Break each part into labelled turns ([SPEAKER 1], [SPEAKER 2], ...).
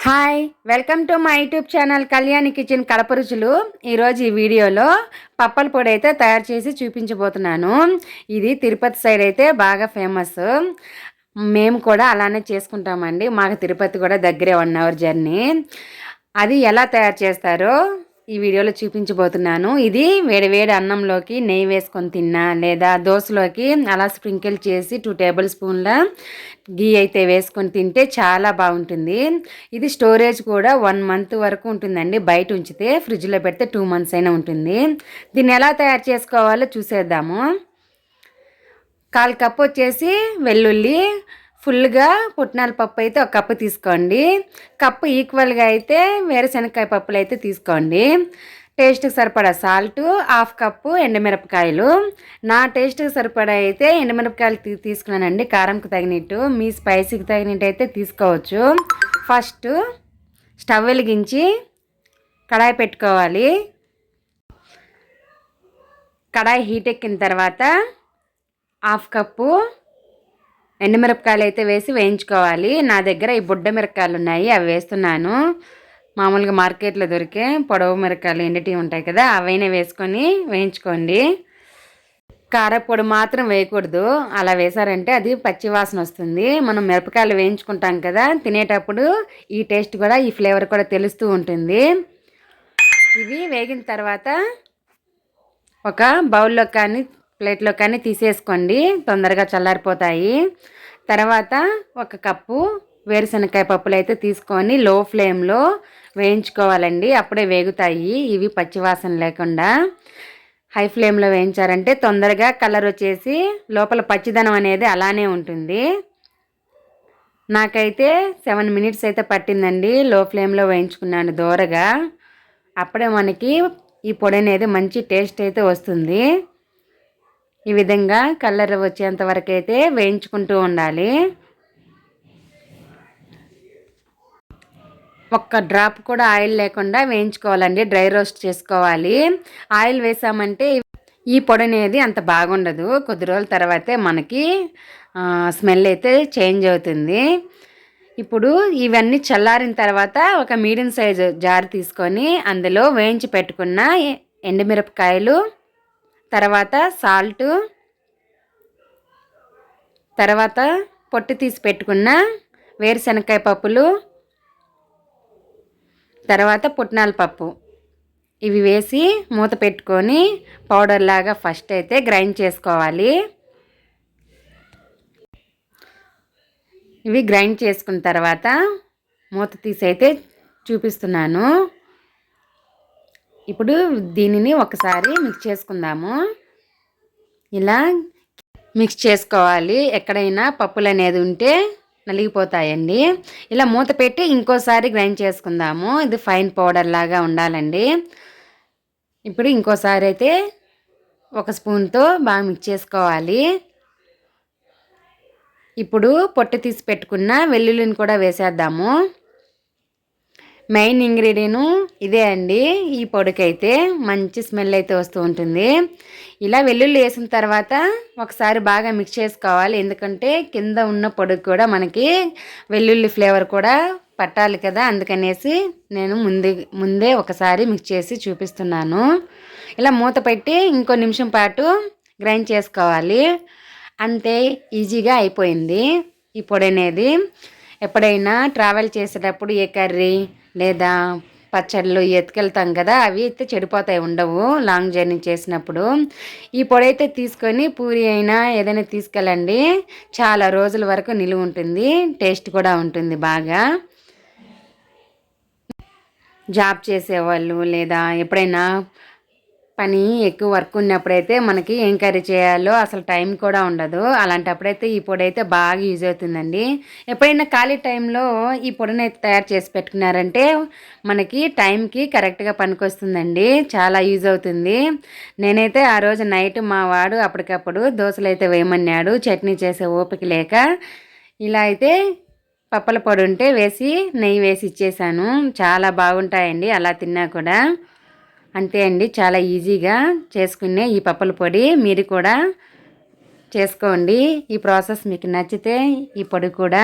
[SPEAKER 1] Hi welcome to my YouTube channel Kalyani kitchen Kadapa రుచులు. ఈరోజు ఈ వీడియోలో పప్పల పొడి అయితే తయారు చేసి చూపించబోతున్నాను. ఇది తిరుపతి సైడ్ అయితే బాగా ఫేమస్. మేము కూడా అలానే చేసుకుంటామండి. మాకు తిరుపతి కూడా దగ్గరే 1 అవర్ జర్నీ. అది ఎలా తయారు చేస్తారో ఈ వీడియోలో చూపించబోతున్నాను. ఇది వేడి అన్నంలోకి నెయ్యి వేసుకొని తిన్నా, లేదా దోశలోకి అలా స్ప్రింకిల్ చేసి 2 టేబుల్ స్పూన్ల గీ అయితే వేసుకొని తింటే చాలా బాగుంటుంది. ఇది స్టోరేజ్ కూడా 1 మంత్ వరకు ఉంటుందండి. బయట ఉంచితే ఫ్రిడ్జ్లో పెడితే 2 మంత్స్ అయినా ఉంటుంది. దీన్ని ఎలా తయారు చేసుకోవాలో చూసేద్దాము. 1/4 కప్పు వచ్చేసి వెల్లుల్లి, ఫుల్గా పుట్నాల పప్పు అయితే 1 కప్పు తీసుకోండి. కప్పు ఈక్వల్గా అయితే వేరుశనగకాయ పప్పులు అయితే తీసుకోండి. టేస్ట్కి సరిపడా సాల్ట్, 1/2 కప్పు ఎండుమిరపకాయలు. నా టేస్ట్కి సరిపడా అయితే ఎండుమిరపకాయలు తీసుకున్నానండి. కారంకి తగినట్టు, మీ స్పైసీకి తగినట్టు అయితే తీసుకోవచ్చు. ఫస్ట్ స్టవ్ వెలిగించి కడాయి పెట్టుకోవాలి. కడాయి హీట్ ఎక్కిన తర్వాత 1/2 కప్పు ఎండుమిరపకాయలు అయితే వేసి వేయించుకోవాలి. నా దగ్గర ఈ బుడ్డ మిరపకాయలు ఉన్నాయి, అవి వేస్తున్నాను. మామూలుగా మార్కెట్లో దొరికే పొడవు మిరపకాయలు ఎండిటి ఉంటాయి కదా, అవైనా వేసుకొని వేయించుకోండి. కారపొడి మాత్రం వేయకూడదు. అలా వేసారంటే అది పచ్చి వాసన వస్తుంది. మనం మిరపకాయలు వేయించుకుంటాం కదా, తినేటప్పుడు ఈ టేస్ట్ కూడా, ఈ ఫ్లేవర్ కూడా తెలుస్తూ ఉంటుంది. ఇవి వేగిన తర్వాత ఒక బౌల్లో కానీ ప్లేట్లో కానీ తీసేసుకోండి, తొందరగా చల్లారిపోతాయి. తర్వాత 1 కప్పు వేరుశనగకాయ పప్పులు అయితే తీసుకొని లో ఫ్లేమ్లో వేయించుకోవాలండి. అప్పుడే వేగుతాయి ఇవి పచ్చివాసన లేకుండా. హై ఫ్లేమ్లో వేయించారంటే తొందరగా కలర్ వచ్చేసి లోపల పచ్చిదనం అనేది అలానే ఉంటుంది. నాకైతే 7 మినిట్స్ అయితే పట్టిందండి. లో ఫ్లేమ్లో వేయించుకున్నాను దోరగా. అప్పుడే మనకి ఈ పొడి అనేది మంచి టేస్ట్ అయితే వస్తుంది. ఈ విధంగా కలర్ వచ్చేంత వరకు అయితే వేయించుకుంటూ ఉండాలి. 1 డ్రాప్ కూడా ఆయిల్ లేకుండా వేయించుకోవాలండి. డ్రై రోస్ట్ చేసుకోవాలి. ఆయిల్ వేసామంటే ఈ పొడి అనేది అంత బాగుండదు. కొద్ది రోజుల తర్వాతే మనకి స్మెల్ అయితే చేంజ్ అవుతుంది. ఇప్పుడు ఇవన్నీ చల్లారిన తర్వాత ఒక మీడియం సైజు జార్ తీసుకొని అందులో వేయించి పెట్టుకున్న ఎండుమిరపకాయలు, తర్వాత సాల్టు, తర్వాత పొట్టు తీసి పెట్టుకున్న వేరుశనగకాయ పప్పులు, తర్వాత పుట్నాల పప్పు, ఇవి వేసి మూత పెట్టుకొని పౌడర్ లాగా ఫస్ట్ అయితే గ్రైండ్ చేసుకోవాలి. ఇవి గ్రైండ్ చేసుకున్న తర్వాత మూత తీసి అయితే చూపిస్తున్నాను. ఇప్పుడు దీనిని ఒకసారి మిక్స్ చేసుకుందాము. ఇలా మిక్స్ చేసుకోవాలి. ఎక్కడైనా పప్పులు అనేది ఉంటే నలిగిపోతాయండి. ఇలా మూత పెట్టి ఇంకోసారి గ్రైండ్ చేసుకుందాము. ఇది ఫైన్ పౌడర్ లాగా ఉండాలండి. ఇప్పుడు ఇంకోసారి అయితే 1 స్పూన్తో బాగా మిక్స్ చేసుకోవాలి. ఇప్పుడు పొట్టు తీసి పెట్టుకున్న వెల్లుల్లిని కూడా వేసేద్దాము. మెయిన్ ఇంగ్రీడియంట్ ఇదే అండి. ఈ పొడికైతే మంచి స్మెల్ అయితే వస్తూ ఉంటుంది. ఇలా వెల్లుల్లి వేసిన తర్వాత ఒకసారి బాగా మిక్స్ చేసుకోవాలి. ఎందుకంటే కింద ఉన్న పొడికి కూడా మనకి వెల్లుల్లి ఫ్లేవర్ కూడా పట్టాలి కదా, అందుకనేసి నేను ముందే ఒకసారి మిక్స్ చేసి చూపిస్తున్నాను. ఇలా మూత పెట్టి ఇంకో నిమిషం పాటు గ్రైండ్ చేసుకోవాలి. అంతే, ఈజీగా అయిపోయింది ఈ పొడి అనేది. ఎప్పుడైనా ట్రావెల్ చేసేటప్పుడు ఏ కర్రీ లేదా పచ్చళ్ళు ఎత్తుకెళ్తాం కదా, అవి అయితే చెడిపోతాయి, ఉండవు లాంగ్ జర్నీ చేసినప్పుడు. ఈ పొడి అయితే తీసుకొని పూరి అయినా ఏదైనా తీసుకెళ్ళండి, చాలా రోజుల వరకు నిలువ ఉంటుంది. టేస్ట్ కూడా ఉంటుంది బాగా. జాబ్ చేసేవాళ్ళు లేదా ఎప్పుడైనా పని ఎక్కువ వర్క్ ఉన్నప్పుడైతే మనకి ఏం కర్రీ చేయాలో అసలు టైం కూడా ఉండదు. అలాంటప్పుడైతే ఈ పొడి అయితే బాగా యూజ్ అవుతుందండి. ఎప్పుడైనా ఖాళీ టైంలో ఈ పొడిని అయితే తయారు చేసి పెట్టుకున్నారంటే మనకి టైంకి కరెక్ట్గా పనికొస్తుందండి. చాలా యూజ్ అవుతుంది. నేనైతే ఆ రోజు నైట్ మా వాడు అప్పటికప్పుడు దోశలు అయితే వేయమన్నాడు, చట్నీ చేసే ఓపిక లేక. ఇలా అయితే పప్పల పొడి ఉంటే వేసి నెయ్యి వేసి ఇచ్చేసాను. చాలా బాగుంటాయండి అలా తిన్నా కూడా. అంతే అండి, చాలా ఈజీగా చేసుకునే ఈ పప్పల పొడి మీరు కూడా చేసుకోండి. ఈ ప్రాసెస్ మీకు నచ్చితే ఈ పొడి కూడా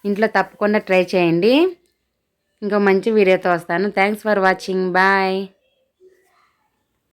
[SPEAKER 1] ఇంట్లో తప్పకుండా ట్రై చేయండి. ఇంకో మంచి వీడియోతో వస్తాను. Thanks for watching. బాయ్.